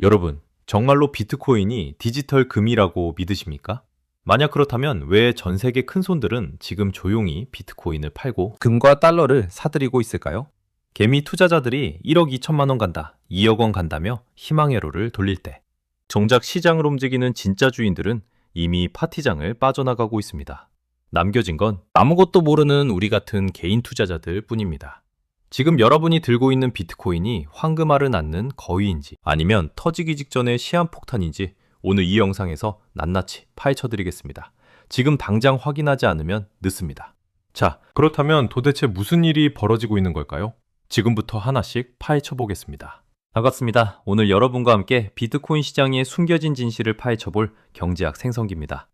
여러분, 정말로 비트코인이 디지털 금이라고 믿으십니까? 만약 그렇다면 왜 전 세계 큰손들은 지금 조용히 비트코인을 팔고 금과 달러를 사들이고 있을까요? 개미 투자자들이 1억 2천만 원 간다, 2억 원 간다며 희망회로를 돌릴 때 정작 시장을 움직이는 진짜 주인들은 이미 파티장을 빠져나가고 있습니다. 남겨진 건 아무것도 모르는 우리 같은 개인 투자자들 뿐입니다. 지금 여러분이 들고 있는 비트코인이 황금알을 낳는 거위인지 아니면 터지기 직전의 시한폭탄인지 오늘 이 영상에서 낱낱이 파헤쳐드리겠습니다. 지금 당장 확인하지 않으면 늦습니다. 자, 그렇다면 도대체 무슨 일이 벌어지고 있는 걸까요? 지금부터 하나씩 파헤쳐보겠습니다. 반갑습니다. 오늘 여러분과 함께 비트코인 시장의 숨겨진 진실을 파헤쳐볼 경제학 생성기입니다.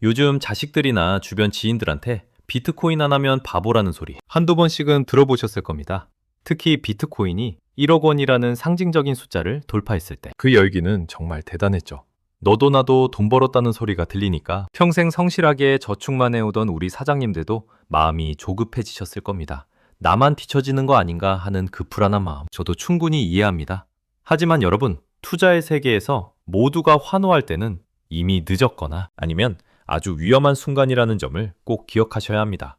요즘 자식들이나 주변 지인들한테 비트코인 안 하면 바보라는 소리 한두 번씩은 들어보셨을 겁니다. 특히 비트코인이 1억 원이라는 상징적인 숫자를 돌파했을 때 그 열기는 정말 대단했죠. 너도 나도 돈 벌었다는 소리가 들리니까 평생 성실하게 저축만 해오던 우리 사장님들도 마음이 조급해지셨을 겁니다. 나만 뒤처지는 거 아닌가 하는 그 불안한 마음 저도 충분히 이해합니다. 하지만 여러분, 투자의 세계에서 모두가 환호할 때는 이미 늦었거나 아니면 아주 위험한 순간이라는 점을 꼭 기억하셔야 합니다.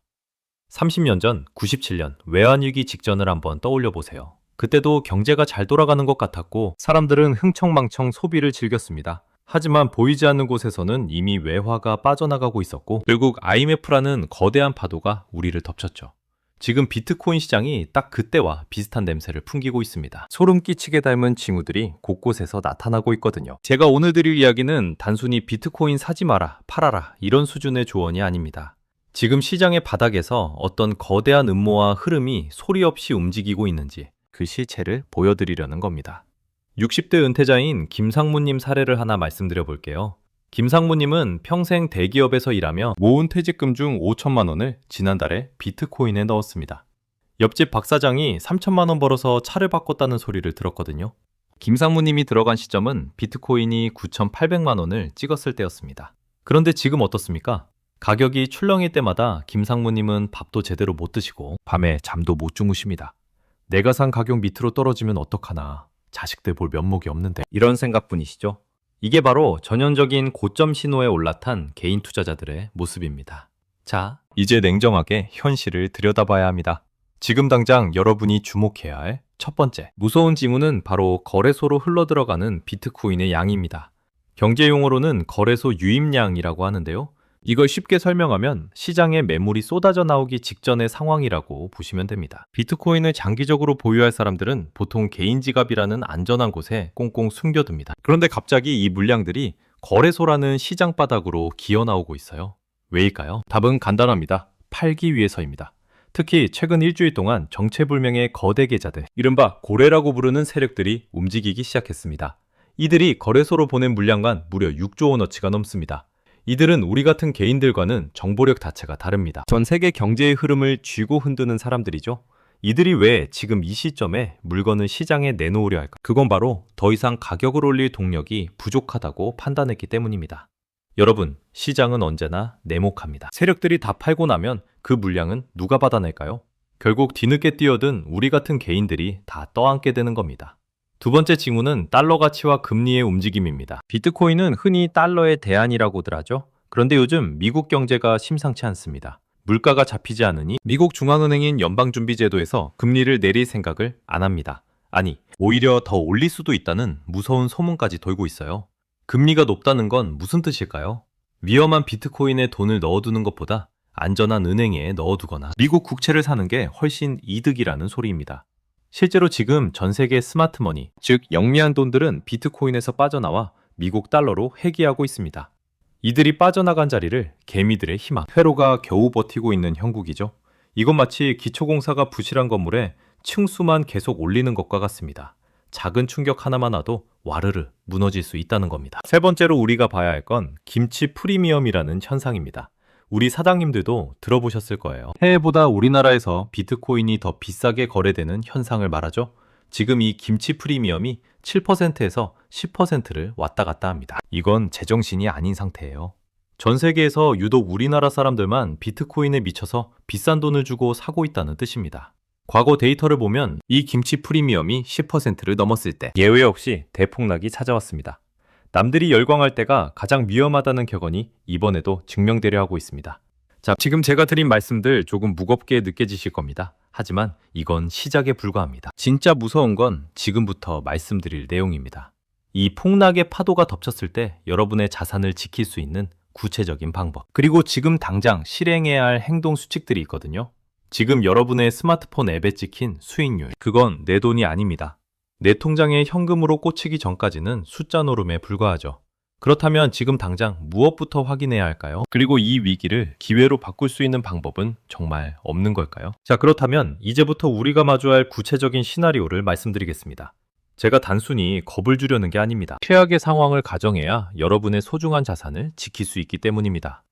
30년 전 97년 외환위기 직전을 한번 떠올려 보세요. 그때도 경제가 잘 돌아가는 것 같았고 사람들은 흥청망청 소비를 즐겼습니다. 하지만 보이지 않는 곳에서는 이미 외화가 빠져나가고 있었고 결국 IMF라는 거대한 파도가 우리를 덮쳤죠. 지금 비트코인 시장이 딱 그때와 비슷한 냄새를 풍기고 있습니다. 소름 끼치게 닮은 징후들이 곳곳에서 나타나고 있거든요. 제가 오늘 드릴 이야기는 단순히 비트코인 사지 마라, 팔아라 이런 수준의 조언이 아닙니다. 지금 시장의 바닥에서 어떤 거대한 음모와 흐름이 소리 없이 움직이고 있는지 그 실체를 보여드리려는 겁니다. 60대 은퇴자인 김상무님 사례를 하나 말씀드려 볼게요. 김상무님은 평생 대기업에서 일하며 모은 퇴직금 중 5천만 원을 지난달에 비트코인에 넣었습니다. 옆집 박 사장이 3천만 원 벌어서 차를 바꿨다는 소리를 들었거든요. 김상무님이 들어간 시점은 비트코인이 9,800만 원을 찍었을 때였습니다. 그런데 지금 어떻습니까? 가격이 출렁일 때마다 김상무님은 밥도 제대로 못 드시고 밤에 잠도 못 주무십니다. 내가 산 가격 밑으로 떨어지면 어떡하나, 자식들 볼 면목이 없는데 이런 생각뿐이시죠? 이게 바로 전형적인 고점 신호에 올라탄 개인 투자자들의 모습입니다. 자, 이제 냉정하게 현실을 들여다봐야 합니다. 지금 당장 여러분이 주목해야 할 첫 번째, 무서운 징후는 바로 거래소로 흘러들어가는 비트코인의 양입니다. 경제용어로는 거래소 유입량이라고 하는데요. 이걸 쉽게 설명하면 시장에 매물이 쏟아져 나오기 직전의 상황이라고 보시면 됩니다. 비트코인을 장기적으로 보유할 사람들은 보통 개인 지갑이라는 안전한 곳에 꽁꽁 숨겨둡니다. 그런데 갑자기 이 물량들이 거래소라는 시장 바닥으로 기어나오고 있어요. 왜일까요? 답은 간단합니다. 팔기 위해서입니다. 특히 최근 일주일 동안 정체불명의 거대 계좌들, 이른바 고래라고 부르는 세력들이 움직이기 시작했습니다. 이들이 거래소로 보낸 물량만 무려 6조 원어치가 넘습니다. 이들은 우리 같은 개인들과는 정보력 자체가 다릅니다. 전 세계 경제의 흐름을 쥐고 흔드는 사람들이죠. 이들이 왜 지금 이 시점에 물건을 시장에 내놓으려 할까? 그건 바로 더 이상 가격을 올릴 동력이 부족하다고 판단했기 때문입니다. 여러분, 시장은 언제나 네모갑니다. 세력들이 다 팔고 나면 그 물량은 누가 받아낼까요? 결국 뒤늦게 뛰어든 우리 같은 개인들이 다 떠안게 되는 겁니다. 두 번째 징후는 달러 가치와 금리의 움직임입니다. 비트코인은 흔히 달러의 대안이라고들 하죠. 그런데 요즘 미국 경제가 심상치 않습니다. 물가가 잡히지 않으니 미국 중앙은행인 연방준비제도에서 금리를 내릴 생각을 안 합니다. 아니, 오히려 더 올릴 수도 있다는 무서운 소문까지 돌고 있어요. 금리가 높다는 건 무슨 뜻일까요? 위험한 비트코인에 돈을 넣어두는 것보다 안전한 은행에 넣어두거나 미국 국채를 사는 게 훨씬 이득이라는 소리입니다. 실제로 지금 전 세계 스마트머니, 즉 영리한 돈들은 비트코인에서 빠져나와 미국 달러로 회귀하고 있습니다. 이들이 빠져나간 자리를 개미들의 희망, 회로가 겨우 버티고 있는 형국이죠. 이건 마치 기초공사가 부실한 건물에 층수만 계속 올리는 것과 같습니다. 작은 충격 하나만 와도 와르르 무너질 수 있다는 겁니다. 세 번째로 우리가 봐야 할 건 김치 프리미엄이라는 현상입니다. 우리 사장님들도 들어보셨을 거예요. 해외보다 우리나라에서 비트코인이 더 비싸게 거래되는 현상을 말하죠. 지금 이 김치 프리미엄이 7%에서 10%를 왔다 갔다 합니다. 이건 제정신이 아닌 상태예요. 전 세계에서 유독 우리나라 사람들만 비트코인에 미쳐서 비싼 돈을 주고 사고 있다는 뜻입니다. 과거 데이터를 보면 이 김치 프리미엄이 10%를 넘었을 때 예외 없이 대폭락이 찾아왔습니다. 남들이 열광할 때가 가장 위험하다는 격언이 이번에도 증명되려 하고 있습니다. 자, 지금 제가 드린 말씀들 조금 무겁게 느껴지실 겁니다. 하지만 이건 시작에 불과합니다. 진짜 무서운 건 지금부터 말씀드릴 내용입니다. 이 폭락의 파도가 덮쳤을 때 여러분의 자산을 지킬 수 있는 구체적인 방법, 그리고 지금 당장 실행해야 할 행동 수칙들이 있거든요. 지금 여러분의 스마트폰 앱에 찍힌 수익률, 그건 내 돈이 아닙니다. 내 통장에 현금으로 꽂히기 전까지는 숫자 노름에 불과하죠. 그렇다면 지금 당장 무엇부터 확인해야 할까요? 그리고 이 위기를 기회로 바꿀 수 있는 방법은 정말 없는 걸까요? 자, 그렇다면 이제부터 우리가 마주할 구체적인 시나리오를 말씀드리겠습니다. 제가 단순히 겁을 주려는 게 아닙니다. 최악의 상황을 가정해야 여러분의 소중한 자산을 지킬 수 있기 때문입니다.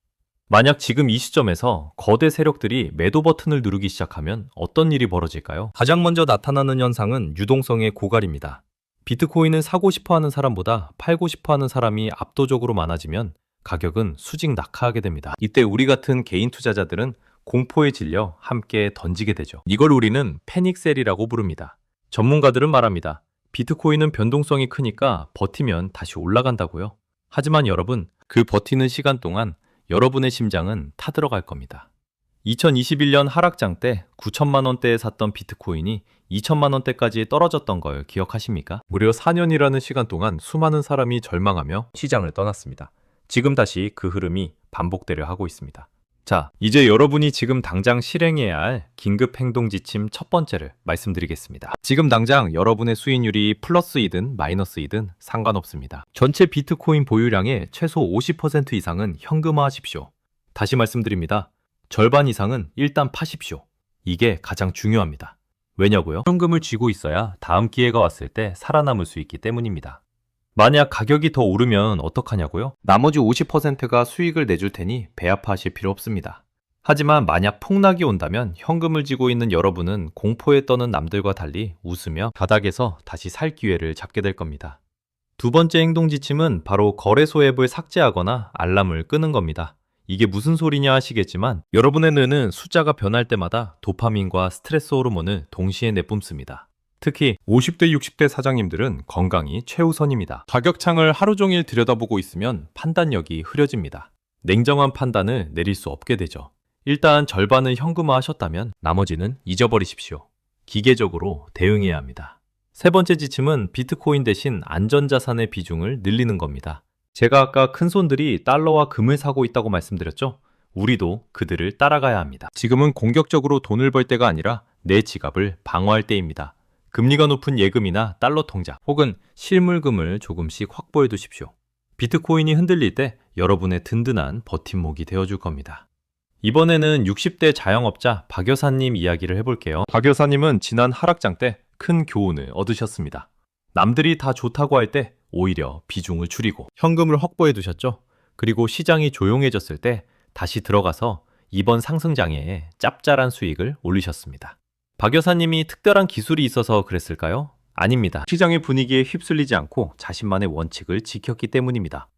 만약 지금 이 시점에서 거대 세력들이 매도 버튼을 누르기 시작하면 어떤 일이 벌어질까요? 가장 먼저 나타나는 현상은 유동성의 고갈입니다. 비트코인을 사고 싶어 하는 사람보다 팔고 싶어 하는 사람이 압도적으로 많아지면 가격은 수직 낙하하게 됩니다. 이때 우리 같은 개인 투자자들은 공포에 질려 함께 던지게 되죠. 이걸 우리는 패닉셀이라고 부릅니다. 전문가들은 말합니다. 비트코인은 변동성이 크니까 버티면 다시 올라간다고요. 하지만 여러분, 그 버티는 시간 동안 여러분의 심장은 타들어갈 겁니다. 2021년 하락장 때 9천만 원대에 샀던 비트코인이 2천만 원대까지 떨어졌던 걸 기억하십니까? 무려 4년이라는 시간 동안 수많은 사람이 절망하며 시장을 떠났습니다. 지금 다시 그 흐름이 반복되려 하고 있습니다. 자, 이제 여러분이 지금 당장 실행해야 할 긴급 행동 지침 첫 번째를 말씀드리겠습니다. 지금 당장 여러분의 수익률이 플러스이든 마이너스이든 상관없습니다. 전체 비트코인 보유량의 최소 50% 이상은 현금화하십시오. 다시 말씀드립니다. 절반 이상은 일단 파십시오. 이게 가장 중요합니다. 왜냐고요? 현금을 쥐고 있어야 다음 기회가 왔을 때 살아남을 수 있기 때문입니다. 만약 가격이 더 오르면 어떡하냐고요? 나머지 50%가 수익을 내줄 테니 배 아파하실 필요 없습니다. 하지만 만약 폭락이 온다면 현금을 쥐고 있는 여러분은 공포에 떠는 남들과 달리 웃으며 바닥에서 다시 살 기회를 잡게 될 겁니다. 두 번째 행동 지침은 바로 거래소 앱을 삭제하거나 알람을 끄는 겁니다. 이게 무슨 소리냐 하시겠지만 여러분의 뇌는 숫자가 변할 때마다 도파민과 스트레스 호르몬을 동시에 내뿜습니다. 특히 50대, 60대 사장님들은 건강이 최우선입니다. 가격창을 하루 종일 들여다보고 있으면 판단력이 흐려집니다. 냉정한 판단을 내릴 수 없게 되죠. 일단 절반을 현금화하셨다면 나머지는 잊어버리십시오. 기계적으로 대응해야 합니다. 세 번째 지침은 비트코인 대신 안전자산의 비중을 늘리는 겁니다. 제가 아까 큰손들이 달러와 금을 사고 있다고 말씀드렸죠? 우리도 그들을 따라가야 합니다. 지금은 공격적으로 돈을 벌 때가 아니라 내 지갑을 방어할 때입니다. 금리가 높은 예금이나 달러 통장 혹은 실물금을 조금씩 확보해 두십시오. 비트코인이 흔들릴 때 여러분의 든든한 버팀목이 되어줄 겁니다. 이번에는 60대 자영업자 박 여사님 이야기를 해볼게요. 박 여사님은 지난 하락장 때 큰 교훈을 얻으셨습니다. 남들이 다 좋다고 할 때 오히려 비중을 줄이고 현금을 확보해 두셨죠. 그리고 시장이 조용해졌을 때 다시 들어가서 이번 상승장에 짭짤한 수익을 올리셨습니다. 박 여사님이 특별한 기술이 있어서 그랬을까요? 아닙니다. 시장의 분위기에 휩쓸리지 않고 자신만의 원칙을 지켰기 때문입니다.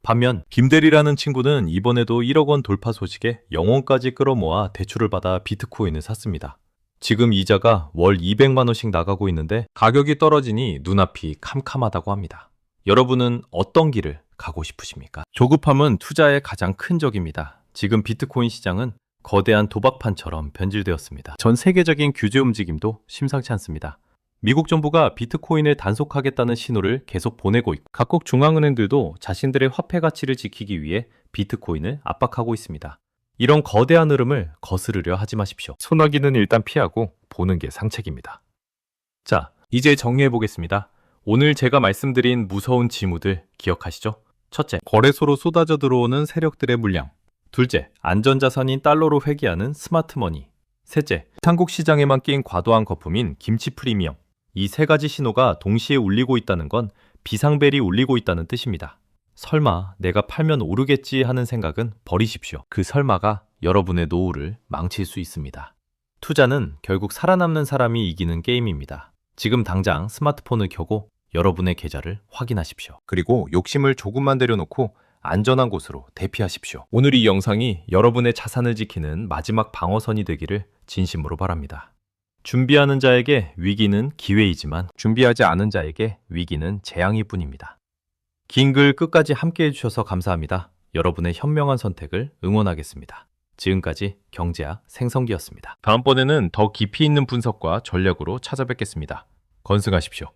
반면 김대리라는 친구는 이번에도 1억 원 돌파 소식에 영혼까지 끌어모아 대출을 받아 비트코인을 샀습니다. 지금 이자가 월 200만 원씩 나가고 있는데 가격이 떨어지니 눈앞이 캄캄하다고 합니다. 여러분은 어떤 길을 가고 싶으십니까? 조급함은 투자의 가장 큰 적입니다. 지금 비트코인 시장은 거대한 도박판처럼 변질되었습니다. 전 세계적인 규제 움직임도 심상치 않습니다. 미국 정부가 비트코인을 단속하겠다는 신호를 계속 보내고 있고 각국 중앙은행들도 자신들의 화폐 가치를 지키기 위해 비트코인을 압박하고 있습니다. 이런 거대한 흐름을 거스르려 하지 마십시오. 소나기는 일단 피하고 보는 게 상책입니다. 자, 이제 정리해 보겠습니다. 오늘 제가 말씀드린 무서운 징후들 기억하시죠? 첫째, 거래소로 쏟아져 들어오는 세력들의 물량. 둘째, 안전자산인 달러로 회귀하는 스마트머니. 셋째, 한국 시장에만 끼인 과도한 거품인 김치 프리미엄. 이 세 가지 신호가 동시에 울리고 있다는 건 비상벨이 울리고 있다는 뜻입니다. 설마 내가 팔면 오르겠지 하는 생각은 버리십시오. 그 설마가 여러분의 노후를 망칠 수 있습니다. 투자는 결국 살아남는 사람이 이기는 게임입니다. 지금 당장 스마트폰을 켜고 여러분의 계좌를 확인하십시오. 그리고 욕심을 조금만 내려놓고 안전한 곳으로 대피하십시오. 오늘 이 영상이 여러분의 자산을 지키는 마지막 방어선이 되기를 진심으로 바랍니다. 준비하는 자에게 위기는 기회이지만 준비하지 않은 자에게 위기는 재앙일 뿐입니다. 긴 글 끝까지 함께 해주셔서 감사합니다. 여러분의 현명한 선택을 응원하겠습니다. 지금까지 경제학 생성기였습니다. 다음번에는 더 깊이 있는 분석과 전략으로 찾아뵙겠습니다. 건승하십시오.